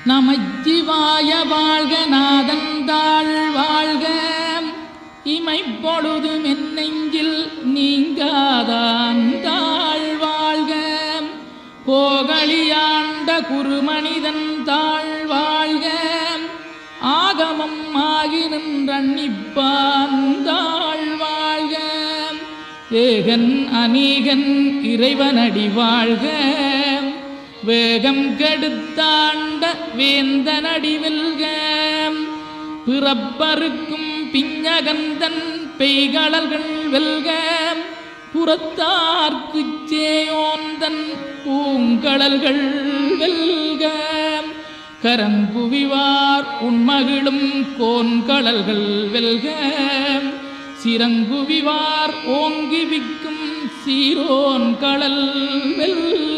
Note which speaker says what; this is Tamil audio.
Speaker 1: நமச்சிவாய வாழ்க நாதந்தாள் வாழ்க இமைப்பொழுதும் என் நெஞ்சில் நீங்காதான் தாழ் வாழ்க கோகலியாண்ட குருமனிதன் தாழ் வாழ்க ஆகமம் ஆகி நின்றன்னிப்பான் தாழ் வாழ்க ஏகன் அநீகன் இறைவனடி வாழ்க வேகம் கெடுத்தாண்ட வேந்தனடி வெல்க பிறப்பருக்கும் பிஞகந்தன் பெய்களர்கள் வெல்க புறத்தார்க்குச் சேயோந்தன் பூங்கடல்கள் வெல்க கரங்குவிவார் உண்மகிழும் கோன்கடல்கள் வெல்க சிறங்குவிவார் ஓங்கி விக்கும் சீரோன் கடல் வெல்க.